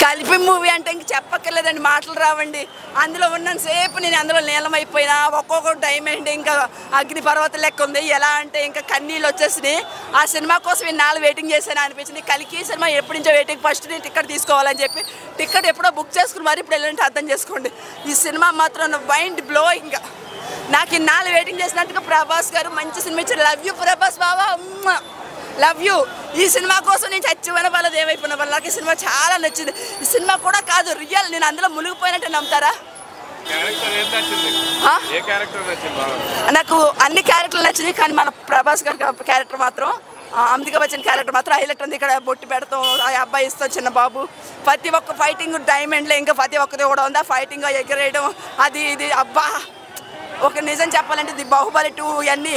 కలిపి మూవీ అంటే ఇంక చెప్పక్కర్లేదండి, మాటలు రావండి. అందులో ఉన్నంతసేపు నేను అందులో నీలమైపోయినా, ఒక్కొక్క డైమండ్ ఇంకా అగ్నిపర్వతం లెక్క ఉంది. ఎలా అంటే ఇంకా కన్నీళ్ళు వచ్చేసినాయి. ఆ సినిమా కోసం ఇన్నాళ్ళు వెయిటింగ్ చేశాను అనిపించింది. కలికి సినిమా ఎప్పటి నుంచో వెయిటింగ్. ఫస్ట్ నేను టికెట్ తీసుకోవాలని చెప్పి టికెట్ ఎప్పుడో బుక్ చేసుకుని మరి ఇప్పుడు వెళ్ళంటే అర్థం చేసుకోండి. ఈ సినిమా మాత్రం మైండ్ బ్లోయింగ్. నాకు ఇన్నాళ్ళు వెయిటింగ్ చేసినట్టుగా ప్రభాస్ గారు మంచి సినిమా ఇచ్చారు. Love you Prabhas Baba, love you. ఈ సినిమా కోసం నేను చచ్చిపోయిన వాళ్ళది ఏమైపోయిన వాళ్ళు. నాకు ఈ సినిమా చాలా నచ్చింది. ఈ సినిమా కూడా కాదు, రియల్. నేను అందులో మునిగిపోయినట్టే నమ్ముతారా? నాకు అన్ని క్యారెక్టర్లు నచ్చినాయి, కానీ మన ప్రభాస్ గారి క్యారెక్టర్ మాత్రం, అమితాబ్ బచ్చన్ క్యారెక్టర్ మాత్రం హైలైట్ ఉంది. ఇక్కడ బొట్టి పెడతాం, ఆ అబ్బాయి ఇస్తాం చిన్న బాబు, ప్రతి ఒక్క ఫైటింగ్ డైమండ్లో ఇంకా ప్రతి ఒక్కది కూడా ఉంది. ఆ ఫైటింగ్ ఎగరేయడం అది ఇది అబ్బా. ఒక నిజం చెప్పాలంటే ఇది బాహుబలి 2 ఇవన్నీ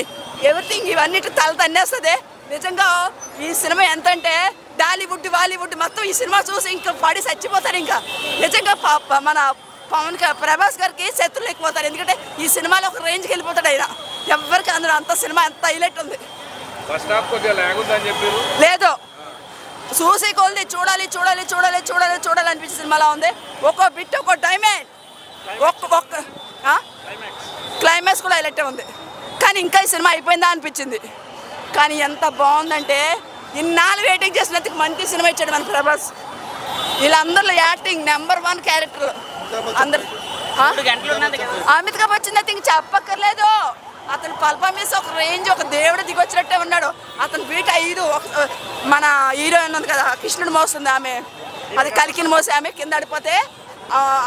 ఎవ్రీథింగ్ ఇవన్నీ తల తన్నేస్తుంది. నిజంగా ఈ సినిమా ఎంత అంటే బాలీవుడ్ మొత్తం ఈ సినిమా చూసి ఇంకా పడి చచ్చిపోతారు. ఇంకా నిజంగా మన ప్రభాస్ గారికి శత్రులు ఎక్కుపోతారు. ఎందుకంటే ఈ సినిమాలో ఒక రేంజ్కి వెళ్ళిపోతాడు ఆయన. ఎవరికి అందరూ అంత సినిమా ఎంత హైలైట్ ఉంది. లేదు, చూసి కొలిది చూడాలి అనిపించే సినిమాలో ఉంది. ఒక్కో బిట్ ఒక్కో డైమండ్, ఒక్క క్లైమాక్స్ కూడా హైలైట్ ఉంది. కానీ ఇంకా ఈ సినిమా అయిపోయిందా అనిపించింది. కానీ ఎంత బాగుందంటే ఇన్నాళ్ళు వెయిటింగ్ చేసినందుకు మంచి సినిమా ఇచ్చాడు మన ప్రభాస్. వీళ్ళందరిలో యాక్టింగ్ నెంబర్ 1 క్యారెక్టర్ అందరు. అమితాబ్ బచ్చన్ అయితే ఇంక చెప్పక్కర్లేదు. అతను పర్ఫార్మెన్స్ ఒక రేంజ్, ఒక దేవుడు దిగొచ్చినట్టే ఉన్నాడు. అతను బీట్ 5 మన హీరోయిన్ ఉంది కదా, కృష్ణుడు మోస్తుంది ఆమె, అది కలికిని మోసి ఆమె కింద పడిపోతే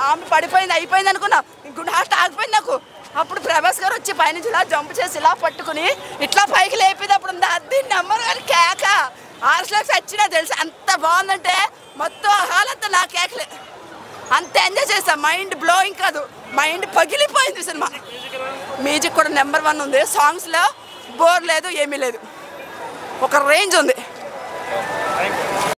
ఆమె పడిపోయింది, అయిపోయింది అనుకున్నా. గుండె హాస్ట్ ఆగిపోయింది నాకు. అప్పుడు ప్రభాస్ గారు వచ్చి పైనుంచి ఇలా జంప్ చేసి ఇలా పట్టుకుని ఇట్లా పైకి లేపేటప్పుడు ఉంది. అది నెంబర్ 1 కేక. 6 లక్షలు వచ్చినా తెలుసు. అంత బాగుందంటే మొత్తం హాల్ అంతా నా కేకలే. అంత ఎంజాయ్ చేసా. మైండ్ బ్లోయింగ్ కాదు, మైండ్ పగిలిపోయింది సినిమా. మ్యూజిక్ కూడా నెంబర్ 1 ఉంది. సాంగ్స్లో బోర్ లేదు, ఏమీ లేదు, ఒక రేంజ్ ఉంది.